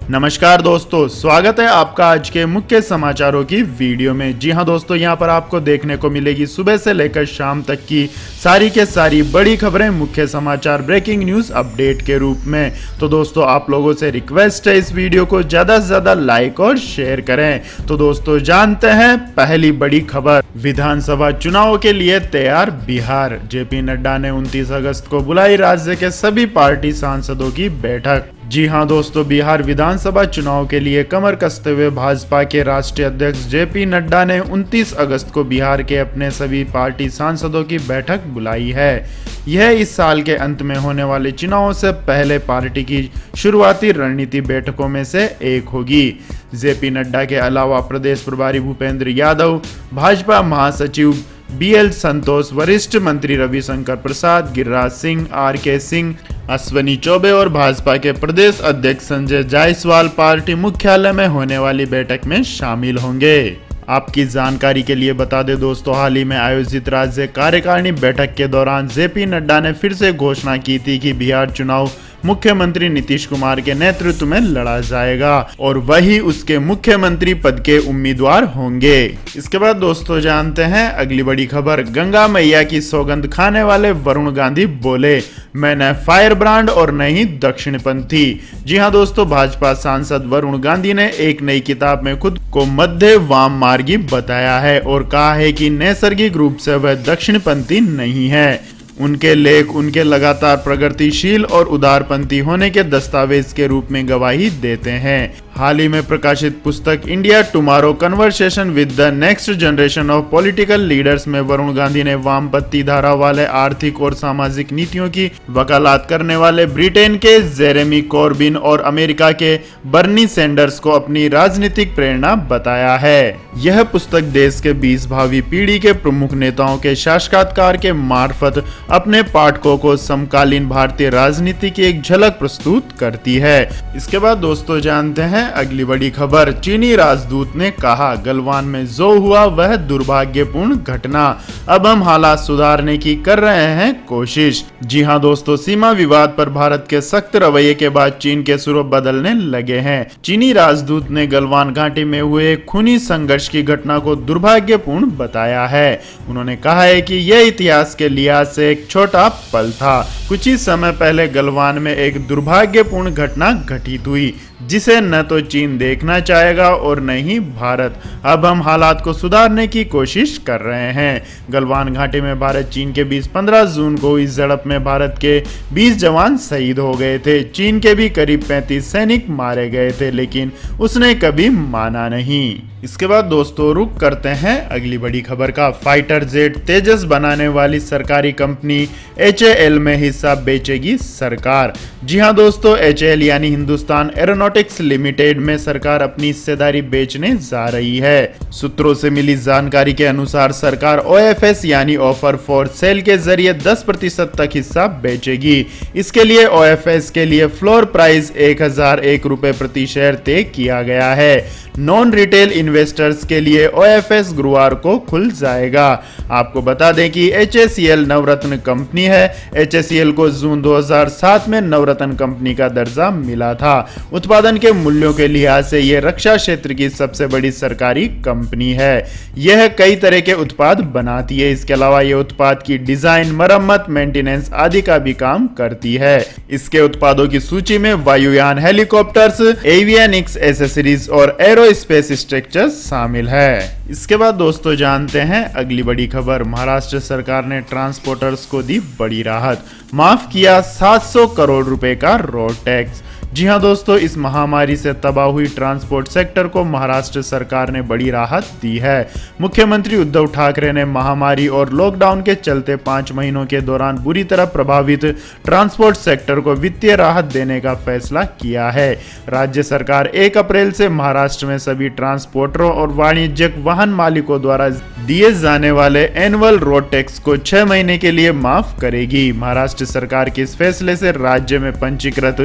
नमस्कार दोस्तों, स्वागत है आपका आज के मुख्य समाचारों की वीडियो में। जी हां दोस्तों, यहां पर आपको देखने को मिलेगी सुबह से लेकर शाम तक की सारी के सारी बड़ी खबरें, मुख्य समाचार, ब्रेकिंग न्यूज अपडेट के रूप में। तो दोस्तों, आप लोगों से रिक्वेस्ट है इस वीडियो को ज्यादा से ज्यादा लाइक और शेयर करें। तो दोस्तों, जानते हैं पहली बड़ी खबर। विधानसभा चुनाव के लिए तैयार बिहार। जेपी नड्डा ने 29 अगस्त को बुलाई राज्य के सभी पार्टी सांसदों की बैठक। जी हां दोस्तों, बिहार विधानसभा चुनाव के लिए कमर कसते हुए भाजपा के राष्ट्रीय अध्यक्ष जेपी नड्डा ने 29 अगस्त को बिहार के अपने सभी पार्टी सांसदों की बैठक बुलाई है। यह इस साल के अंत में होने वाले चुनावों से पहले पार्टी की शुरुआती रणनीति बैठकों में से एक होगी। जेपी नड्डा के अलावा प्रदेश प्रभारी भूपेंद्र यादव, भाजपा महासचिव BL संतोष, वरिष्ठ मंत्री रविशंकर प्रसाद, गिरिराज सिंह, RK सिंह, अश्वनी चौबे और भाजपा के प्रदेश अध्यक्ष संजय जायसवाल पार्टी मुख्यालय में होने वाली बैठक में शामिल होंगे। आपकी जानकारी के लिए बता दें दोस्तों, हाल ही में आयोजित राज्य कार्यकारिणी बैठक के दौरान जेपी नड्डा ने फिर से घोषणा की थी कि बिहार चुनाव मुख्यमंत्री नीतीश कुमार के नेतृत्व में लड़ा जाएगा और वही उसके मुख्यमंत्री पद के उम्मीदवार होंगे। इसके बाद दोस्तों, जानते हैं अगली बड़ी खबर। गंगा मैया की सौगंध खाने वाले वरुण गांधी बोले, मैं न फायर ब्रांड और न ही दक्षिणपंथी। जी हां दोस्तों, भाजपा सांसद वरुण गांधी ने एक नई किताब में खुद को मध्य वाम मार्गी बताया है और कहा है कि नैसर्गिक रूप से वह दक्षिणपंथी नहीं है। उनके लेख उनके लगातार प्रगतिशील और उदारपंथी होने के दस्तावेज के रूप में गवाही देते हैं। हाल ही में प्रकाशित पुस्तक India tomorrow conversation with the next generation of political leaders में वरुण गांधी ने वामपंथी धारा वाले आर्थिक और सामाजिक नीतियों की वकालत करने वाले ब्रिटेन के जेरेमी कॉर्बिन और अमेरिका के बर्नी सैंडर्स को अपनी राजनीतिक प्रेरणा बताया है। यह पुस्तक देश के 20 भावी पीढ़ी के प्रमुख नेताओं के साक्षात्कार के मार्फत अपने पाठकों को समकालीन भारतीय राजनीति की एक झलक प्रस्तुत करती है। इसके बाद दोस्तों, जानते हैं अगली बड़ी खबर। चीनी राजदूत ने कहा, गलवान में जो हुआ वह दुर्भाग्यपूर्ण घटना, अब हम हालात सुधारने की कर रहे हैं कोशिश। जी हां दोस्तों, सीमा विवाद पर भारत के सख्त रवैये के बाद चीन के सुर बदलने लगे हैं। चीनी राजदूत ने गलवान घाटी में हुए खूनी संघर्ष की घटना को दुर्भाग्यपूर्ण बताया है। उन्होंने कहा है कि यह इतिहास के लिहाज से एक छोटा पल था। कुछ ही समय पहले गलवान में एक दुर्भाग्यपूर्ण घटना घटित हुई जिसे न तो चीन देखना चाहेगा और न ही भारत। अब हम हालात को सुधारने की कोशिश कर रहे हैं। गलवान घाटी में भारत चीन के बीच 15 जून को इस झड़प में भारत के 20 जवान शहीद हो गए थे। चीन के भी करीब 35 सैनिक मारे गए थे, लेकिन उसने कभी माना नहीं। इसके बाद दोस्तों, रुक करते हैं अगली बड़ी खबर का। फाइटर जेट तेजस बनाने वाली सरकारी कंपनी HAL में हिस्सा बेचेगी सरकार। जी हां दोस्तों, HAL यानी हिंदुस्तान एरोनॉटिक्स लिमिटेड में सरकार अपनी हिस्सेदारी बेचने जा रही है। सूत्रों से मिली जानकारी के अनुसार सरकार OFS यानी ऑफर फॉर सेल के जरिए 10% तक हिस्सा बेचेगी। इसके लिए OFS के लिए फ्लोर प्राइस 1001 रुपए प्रति शेयर तय किया गया है। नॉन रिटेल इन्वेस्टर्स के लिए OFS गुरुवार को खुल जाएगा। आपको बता दें कि HACL नवरत्न कंपनी है। HACL को जून 2007 में नवरत्न कंपनी का दर्जा मिला था। उत्पादन के मूल्यों के लिहाज से यह रक्षा क्षेत्र की सबसे बड़ी सरकारी कंपनी है। यह कई तरह के उत्पाद बनाती है। इसके अलावा यह उत्पाद की डिजाइन, मरम्मत, मेंटेनेंस आदि का भी काम करती है। इसके उत्पादों की सूची में वायुयान, हेलीकॉप्टर्स, एवियनिक्स एसेसरीज और एरोस्पेस स्ट्रक्चर शामिल है। इसके बाद दोस्तों, जानते हैं अगली बड़ी खबर। महाराष्ट्र सरकार ने ट्रांसपोर्टर्स को दी बड़ी राहत, माफ किया 700 करोड़ रुपए का रोड टैक्स। जी हां दोस्तों, इस महामारी से तबाह हुई ट्रांसपोर्ट सेक्टर को महाराष्ट्र सरकार ने बड़ी राहत दी है। मुख्यमंत्री उद्धव ठाकरे ने महामारी और लॉकडाउन के चलते 5 महीनों के दौरान बुरी तरह प्रभावित ट्रांसपोर्ट सेक्टर को वित्तीय राहत देने का फैसला किया है। राज्य सरकार 1 अप्रैल से महाराष्ट्र में सभी ट्रांसपोर्टरों और वाणिज्यिक वाहन मालिकों द्वारा दिए जाने वाले एनुअल रोड टैक्स को 6 महीने के लिए माफ करेगी। महाराष्ट्र सरकार के इस फैसले से राज्य में पंजीकृत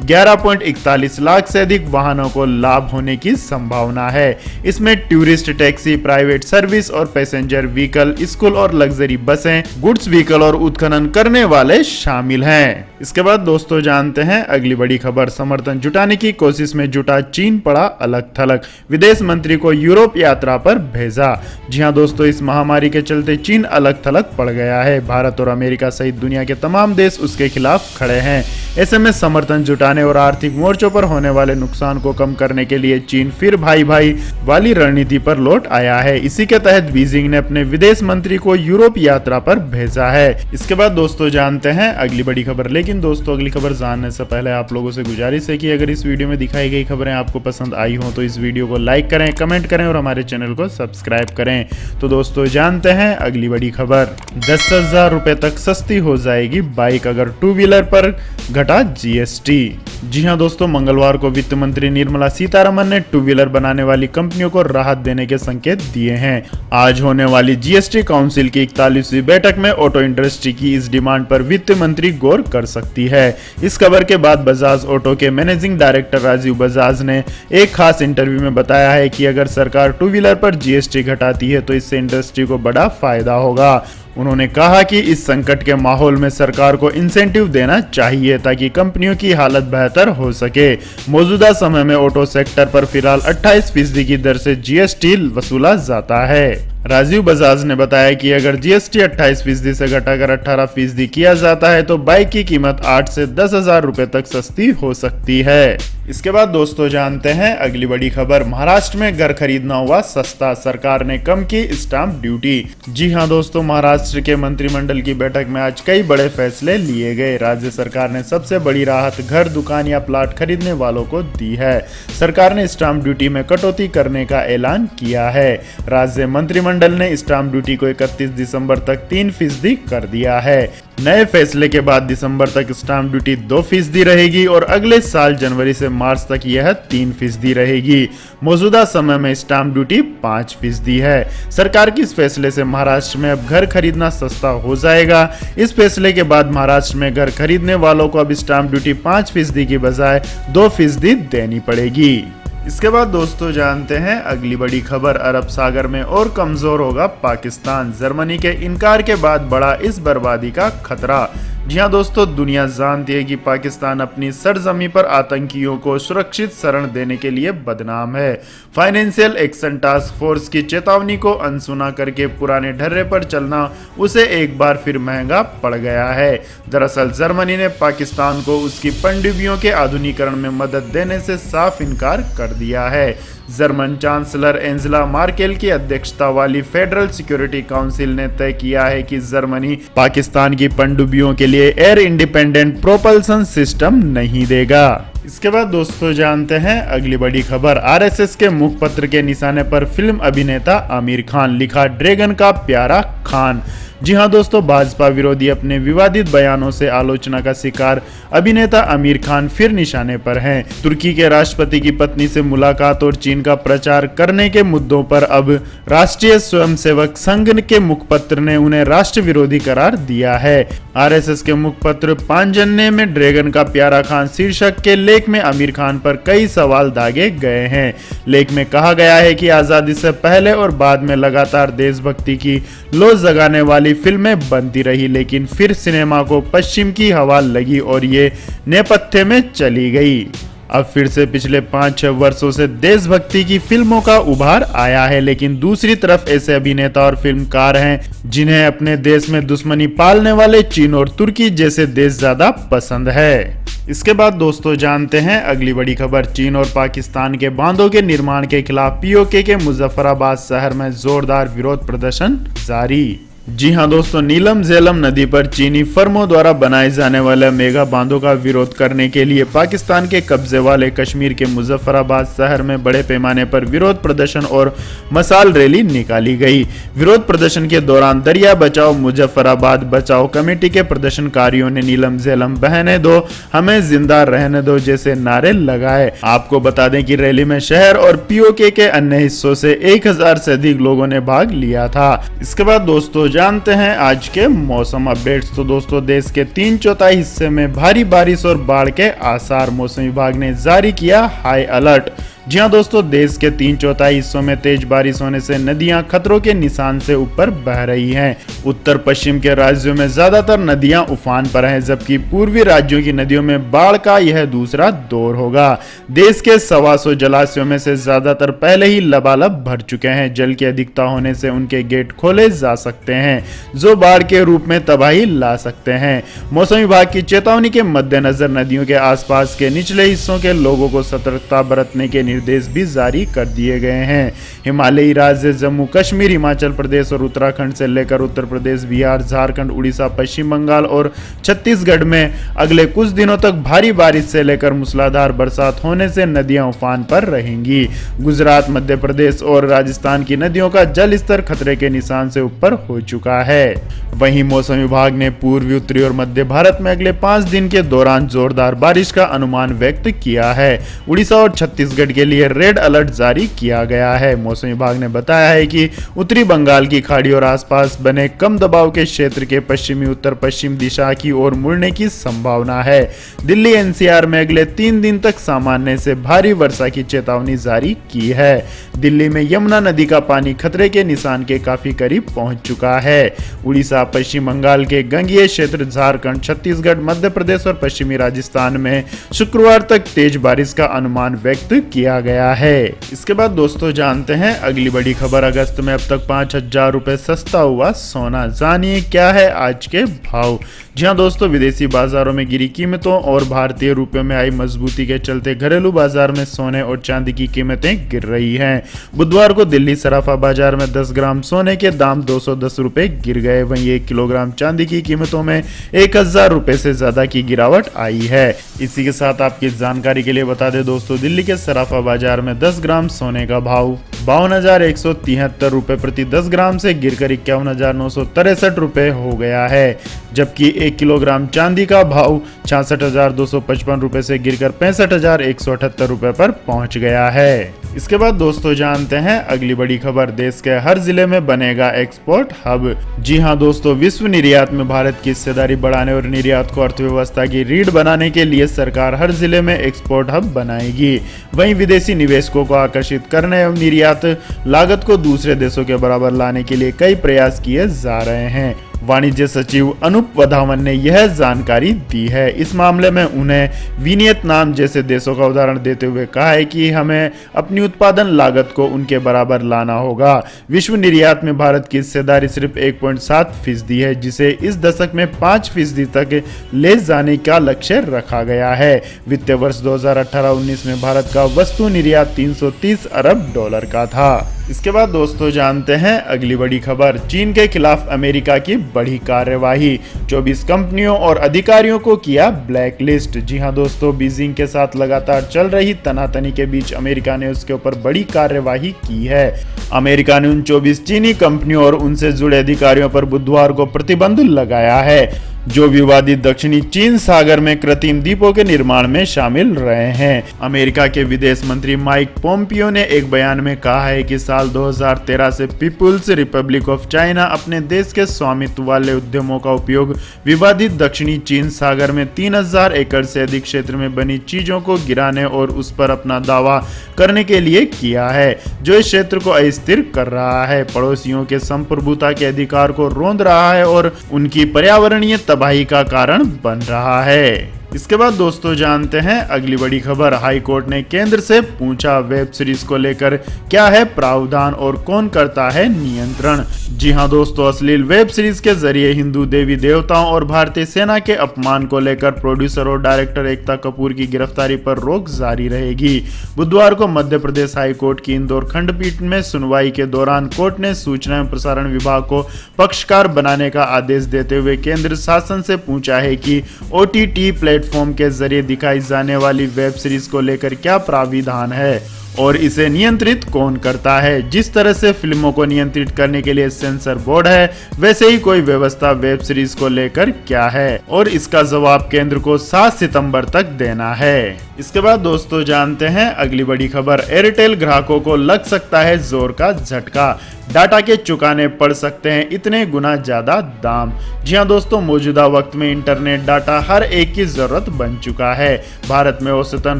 11.41 लाख से अधिक वाहनों को लाभ होने की संभावना है। इसमें टूरिस्ट टैक्सी, प्राइवेट सर्विस और पैसेंजर व्हीकल, स्कूल और लग्जरी बसें, गुड्स व्हीकल और उत्खनन करने वाले शामिल हैं। इसके बाद दोस्तों जानते हैं अगली बड़ी खबर। समर्थन जुटाने की कोशिश में जुटा चीन पड़ा अलग थलग, विदेश मंत्री को यूरोप यात्रा पर भेजा। जी हां दोस्तों, इस महामारी के चलते चीन अलग थलग पड़ गया है। भारत और अमेरिका सहित दुनिया के तमाम देश उसके खिलाफ खड़े हैं। ऐसे में समर्थन जुटाने और आर्थिक मोर्चों पर होने वाले नुकसान को कम करने के लिए चीन फिर भाई भाई वाली रणनीति पर लौट आया है। इसी के तहत बीजिंग ने अपने विदेश मंत्री को यूरोप यात्रा पर भेजा है। इसके बाद दोस्तों जानते हैं अगली बड़ी खबर। लेकिन दोस्तों अगली खबर जानने से पहले आप लोगों से गुजारिश है कि अगर इस वीडियो में दिखाई गई खबरें आपको पसंद आई हो तो इस वीडियो को लाइक करें, कमेंट करें और हमारे चैनल को सब्सक्राइब करें। तो दोस्तों जानते हैं अगली बड़ी खबर। 10,000 रुपए तक सस्ती हो जाएगी बाइक अगर टू व्हीलर पर घटा जीएसटी। जी हां दोस्तों, मंगलवार को वित्त मंत्री निर्मला सीतारमण ने टू व्हीलर बनाने वाली कंपनियों को राहत देने के संकेत दिए हैं। आज होने वाली जीएसटी काउंसिल की 41वीं बैठक में ऑटो इंडस्ट्री की इस डिमांड पर वित्त मंत्री गौर कर सकती है। इस खबर के बाद बजाज ऑटो के मैनेजिंग डायरेक्टर राजीव बजाज ने एक खास इंटरव्यू में बताया है कि अगर सरकार टू व्हीलर पर जीएसटी घटाती है तो इससे इंडस्ट्री को बड़ा फायदा होगा। उन्होंने कहा कि इस संकट के माहौल में सरकार को इंसेंटिव देना चाहिए ताकि कंपनियों की हालत बेहतर हो सके। मौजूदा समय में ऑटो सेक्टर पर फिलहाल 28% की दर से जीएसटी वसूला जाता है। राजीव बजाज ने बताया कि अगर जीएसटी 28% से घटाकर 18% किया जाता है तो बाइक की कीमत 8 से 10,000 रुपए तक सस्ती हो सकती है। इसके बाद दोस्तों जानते हैं अगली बड़ी खबर। महाराष्ट्र में घर खरीदना हुआ सस्ता, सरकार ने कम की स्टाम्प ड्यूटी। जी हां दोस्तों, महाराष्ट्र के मंत्रिमंडल की बैठक में आज कई बड़े फैसले लिए गए। राज्य सरकार ने सबसे बड़ी राहत घर, दुकान या प्लाट खरीदने वालों को दी है। सरकार ने स्टाम्प ड्यूटी में कटौती करने का ऐलान किया है। राज्य मंत्रिमंडल ने स्टाम्प ड्यूटी को 31 दिसंबर तक 3% कर दिया है। नए फैसले के बाद दिसंबर तक स्टाम्प ड्यूटी 2% रहेगी और अगले साल जनवरी से मार्च तक यह 3% रहेगी। मौजूदा समय में स्टाम्प ड्यूटी 5% है। सरकार के इस फैसले से महाराष्ट्र में अब घर खरीदना सस्ता हो जाएगा। इस फैसले के बाद महाराष्ट्र में घर खरीदने वालों को अब स्टाम्प ड्यूटी 5% की बजाय 2% देनी पड़ेगी। इसके बाद दोस्तों जानते हैं अगली बड़ी खबर। अरब सागर में और कमजोर होगा पाकिस्तान, जर्मनी के इनकार के बाद बढ़ा इस बर्बादी का खतरा। जी हां दोस्तों, दुनिया जानती है कि पाकिस्तान अपनी सरजमी पर आतंकियों को सुरक्षित शरण देने के लिए बदनाम है। फाइनेंशियल एक्शन टास्क फोर्स की चेतावनी को अनसुना करके पुराने ढर्रे पर चलना उसे एक बार फिर महंगा पड़ गया है। दरअसल जर्मनी ने पाकिस्तान को उसकी पनडुब्बियों के आधुनिकीकरण में मदद देने से साफ इनकार कर दिया है। जर्मन चांसलर एंजेला मार्केल की अध्यक्षता वाली फेडरल सिक्योरिटी काउंसिल ने तय किया है कि जर्मनी पाकिस्तान की पनडुब्बियों के लिए एयर इंडिपेंडेंट प्रोपल्सन सिस्टम नहीं देगा। इसके बाद दोस्तों जानते हैं अगली बड़ी खबर। आरएसएस के मुखपत्र के निशाने पर फिल्म अभिनेता आमिर खान, लिखा ड्रैगन का प्यारा खान। जी हां दोस्तों, भाजपा विरोधी अपने विवादित बयानों से आलोचना का शिकार अभिनेता आमिर खान फिर निशाने पर हैं। तुर्की के राष्ट्रपति की पत्नी से मुलाकात और चीन का प्रचार करने के मुद्दों पर अब राष्ट्रीय स्वयंसेवक संघ के मुखपत्र ने उन्हें राष्ट्र विरोधी करार दिया है। आरएसएस के मुखपत्र पांचजन्य में ड्रैगन का प्यारा खान शीर्षक के लेख में आमिर खान पर कई सवाल दागे गए हैं। लेख में कहा गया है कि आजादी से पहले और बाद में लगातार देशभक्ति की लो जगाने वाली फिल्में बनती रही, लेकिन फिर सिनेमा को पश्चिम की हवा लगी और ये नेपथ्य में चली गई। अब फिर से पिछले 5-6 वर्षों से देशभक्ति की फिल्मों का उभार आया है, लेकिन दूसरी तरफ ऐसे अभिनेता और फिल्मकार हैं जिन्हें अपने देश में दुश्मनी पालने वाले चीन और तुर्की जैसे देश ज्यादा पसंद है। इसके बाद दोस्तों जानते हैं अगली बड़ी खबर। चीन और पाकिस्तान के बांधों के निर्माण के खिलाफ पीओके के मुजफ्फराबाद शहर में जोरदार विरोध प्रदर्शन जारी। जी हां दोस्तों, नीलम झेलम नदी पर चीनी फर्मों द्वारा बनाए जाने वाले मेगा बांधों का विरोध करने के लिए पाकिस्तान के कब्जे वाले कश्मीर के मुजफ्फराबाद शहर में बड़े पैमाने पर विरोध प्रदर्शन और मसाल रैली निकाली गई। विरोध प्रदर्शन के दौरान दरिया बचाओ मुजफ्फराबाद बचाओ कमेटी के प्रदर्शनकारियों ने नीलम झेलम बहने दो, हमें जिंदा रहने दो जैसे नारे लगाए। आपको बता दें कि रैली में शहर और पीओके के अन्य हिस्सों से 1000 से अधिक लोगों ने भाग लिया था। इसके बाद दोस्तों जानते हैं आज के मौसम अपडेट्स। तो दोस्तों देश के 3/4 हिस्से में भारी बारिश और बाढ़ के आसार, मौसम विभाग ने जारी किया हाई अलर्ट। जी हां दोस्तों, देश के 3/4 हिस्सों में तेज बारिश होने से नदियां खतरों के निशान से ऊपर बह रही हैं। उत्तर पश्चिम के राज्यों में ज्यादातर नदियां उफान पर हैं, जबकि पूर्वी राज्यों की नदियों में बाढ़ का यह दूसरा दौर होगा। देश के 125 जलाशयों में से ज्यादातर पहले ही लबालब भर चुके हैं। जल की अधिकता होने से उनके गेट खोले जा सकते हैं, जो बाढ़ के रूप में तबाही ला सकते हैं। मौसम विभाग की चेतावनी के मद्देनजर नदियों के आसपास के निचले हिस्सों के लोगों को सतर्कता बरतने के निर्देश भी जारी कर दिए गए हैं। हिमालयी राज्य जम्मू कश्मीर, हिमाचल प्रदेश और उत्तराखंड से लेकर उत्तर प्रदेश, बिहार, झारखंड, उड़ीसा, पश्चिम बंगाल और छत्तीसगढ़ में अगले कुछ दिनों तक भारी बारिश से लेकर मूसलाधार बरसात होने से नदियां उफान पर रहेंगी। गुजरात, मध्य प्रदेश और राजस्थान की नदियों का जल स्तर खतरे के निशान से ऊपर हो चुका है। वहीं मौसम विभाग ने पूर्वी, उत्तरी और मध्य भारत में अगले 5 दिन के दौरान जोरदार बारिश का अनुमान व्यक्त किया है। उड़ीसा और छत्तीसगढ़ के लिए रेड अलर्ट जारी किया गया है। मौसम विभाग ने बताया है कि उत्तरी बंगाल की खाड़ी और आसपास बने कम दबाव के क्षेत्र के पश्चिमी उत्तर पश्चिम दिशा की ओर मुड़ने की संभावना है। दिल्ली एनसीआर में अगले 3 दिन तक सामान्य से भारी वर्षा की चेतावनी जारी की है। दिल्ली में यमुना नदी का पानी खतरे के निशान के काफी करीब पहुंच चुका है। उड़ीसा, पश्चिम बंगाल के गंगीय क्षेत्र, झारखंड, छत्तीसगढ़, मध्य प्रदेश और पश्चिमी राजस्थान में शुक्रवार तक तेज बारिश का अनुमान व्यक्त किया गया है। इसके बाद दोस्तों जानते हैं अगली बड़ी खबर। अगस्त में अब तक 5000 रुपए सस्ता हुआ सोना, जानिए क्या है आज के भाव। जी हां दोस्तों, विदेशी बाजारों में गिरी कीमतों और भारतीय रुपये में आई मजबूती के चलते घरेलू बाजार में सोने और चांदी की कीमतें गिर रही हैं। बुधवार को दिल्ली सराफा बाजार में 10 ग्राम सोने के दाम 210 रुपए गिर गए। वहीं 1 किलोग्राम चांदी की कीमतों में 1000 रुपए से ज्यादा की गिरावट आई है। इसी के साथ आपकी जानकारी के लिए बता दें दोस्तों, दिल्ली के सराफा बाजार में 10 ग्राम सोने का भाव 52,173 रुपए प्रति 10 ग्राम से गिरकर 51,963 रुपए हो गया है, जबकि 1 किलोग्राम चांदी का भाव 66,255 रुपए से गिरकर 65,178 रुपए पर पहुंच गया है। इसके बाद दोस्तों जानते हैं अगली बड़ी खबर। देश के हर जिले में बनेगा एक्सपोर्ट हब। जी हां दोस्तों, विश्व निर्यात में भारत की हिस्सेदारी बढ़ाने और निर्यात को अर्थव्यवस्था की रीढ़ बनाने के लिए सरकार हर जिले में एक्सपोर्ट हब बनाएगी। वहीं विदेशी निवेशकों को आकर्षित करने एवं निर्यात लागत को दूसरे देशों के बराबर लाने के लिए कई प्रयास किए जा रहे हैं। वाणिज्य सचिव अनूप वधावन ने यह जानकारी दी है। इस मामले में उन्हें वियतनाम जैसे देशों का उदाहरण देते हुए कहा है कि हमें अपनी उत्पादन लागत को उनके बराबर लाना होगा। विश्व निर्यात में भारत की हिस्सेदारी सिर्फ 1.7% है, जिसे इस दशक में 5% तक ले जाने का लक्ष्य रखा गया है। वित्तीय वर्ष 2018-19 में भारत का वस्तु निर्यात $330 अरब का था। इसके बाद दोस्तों जानते हैं अगली बड़ी खबर। चीन के खिलाफ अमेरिका की बड़ी कार्यवाही, 24 कंपनियों और अधिकारियों को किया ब्लैक लिस्ट। जी हां दोस्तों, बीजिंग के साथ लगातार चल रही तनातनी के बीच अमेरिका ने उसके ऊपर बड़ी कार्यवाही की है। अमेरिका ने उन 24 चीनी कंपनियों और उनसे जुड़े अधिकारियों पर बुधवार को प्रतिबंध लगाया है जो विवादित दक्षिणी चीन सागर में कृत्रिम द्वीपों के निर्माण में शामिल रहे हैं। अमेरिका के विदेश मंत्री माइक पोम्पियो ने एक बयान में कहा है कि साल 2013 से पीपुल्स रिपब्लिक ऑफ चाइना अपने देश के स्वामित्व वाले उद्यमों का उपयोग विवादित दक्षिणी चीन सागर में 3000 एकड़ से अधिक क्षेत्र में बनी चीजों को गिराने और उस पर अपना दावा करने के लिए किया है, जो इस क्षेत्र को अस्थिर कर रहा है, पड़ोसियों के संप्रभुता के अधिकार को रोंद रहा है और उनकी पर्यावरणीय तबाही का कारण बन रहा है। इसके बाद दोस्तों जानते हैं अगली बड़ी खबर। हाई कोर्ट ने केंद्र से पूछा वेब सीरीज को लेकर क्या है प्रावधान और कौन करता है नियंत्रण। जी हां दोस्तों, अश्लील वेब सीरीज के जरिए हिंदू देवी देवताओं और भारतीय सेना के अपमान को लेकर प्रोड्यूसर और डायरेक्टर एकता कपूर की गिरफ्तारी पर रोक जारी रहेगी। बुधवार को मध्य प्रदेश हाई कोर्ट की इंदौर खंडपीठ में सुनवाई के दौरान कोर्ट ने सूचना एवं प्रसारण विभाग को पक्षकार बनाने का आदेश देते हुए केंद्र शासन से पूछा है कि OTT प्लेटफॉर्म के जरिए दिखाई जाने वाली वेब सीरीज को लेकर क्या प्राविधान है और इसे नियंत्रित कौन करता है। जिस तरह से फिल्मों को नियंत्रित करने के लिए सेंसर बोर्ड है, वैसे ही कोई व्यवस्था वेब सीरीज को लेकर क्या है और इसका जवाब केंद्र को 7 सितंबर तक देना है। इसके बाद दोस्तों जानते हैं अगली बड़ी खबर। एयरटेल ग्राहकों को लग सकता है जोर का झटका, डाटा के चुकाने पड़ सकते हैं इतने गुना ज्यादा दाम। जी हां दोस्तों, मौजूदा वक्त में इंटरनेट डाटा हर एक की जरूरत बन चुका है। भारत में औसतन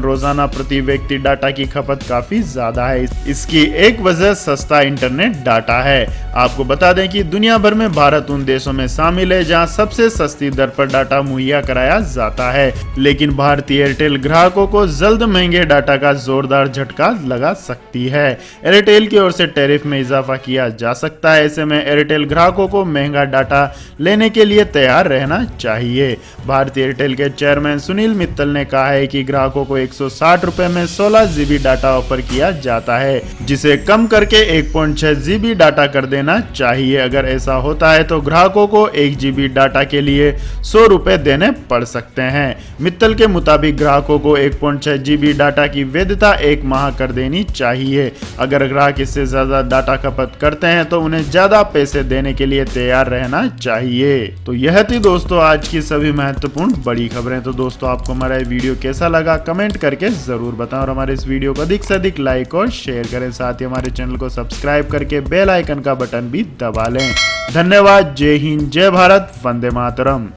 रोजाना प्रति व्यक्ति डाटा की खपत काफी ज्यादा है। इसकी एक वजह सस्ता इंटरनेट डाटा है। आपको बता दें कि दुनिया भर में भारत उन देशों में शामिल है जहां सबसे सस्ती दर पर डाटा मुहैया कराया जाता है। लेकिन भारतीय एयरटेल ग्राहकों को जल्द महंगे डाटा का जोरदार झटका लगा सकती है। एयरटेल की ओर से टैरिफ में इजाफा किया जा सकता है। ऐसे में एयरटेल ग्राहकों को महंगा डाटा लेने के लिए तैयार रहना चाहिए। भारतीय एयरटेल के चेयरमैन सुनील मित्तल ने कहा है कि ग्राहकों को 160 रुपए में 16 GB डाटा ऑफर किया जाता है, जिसे कम करके 1.6 GB डाटा कर देना चाहिए। अगर ऐसा होता है तो ग्राहकों को 1 GB डाटा के लिए 100 रुपए देने पड़ सकते हैं। मित्तल के मुताबिक ग्राहकों को 1.6 GB डाटा की वैधता 1 माह कर देनी चाहिए। अगर ग्राहक इससे ज्यादा डाटा खपत करते हैं तो उन्हें ज्यादा पैसे देने के लिए तैयार रहना चाहिए। तो यह थी दोस्तों आज की सभी महत्वपूर्ण बड़ी खबरें। तो दोस्तों आपको हमारा ये वीडियो कैसा लगा कमेंट करके जरूर बताएं और हमारे इस वीडियो को अधिक से अधिक लाइक और शेयर करें। साथ ही हमारे चैनल को सब्सक्राइब करके बेल आइकन का बटन भी दबा लें। धन्यवाद। जय हिंद, जय भारत, वंदे मातरम।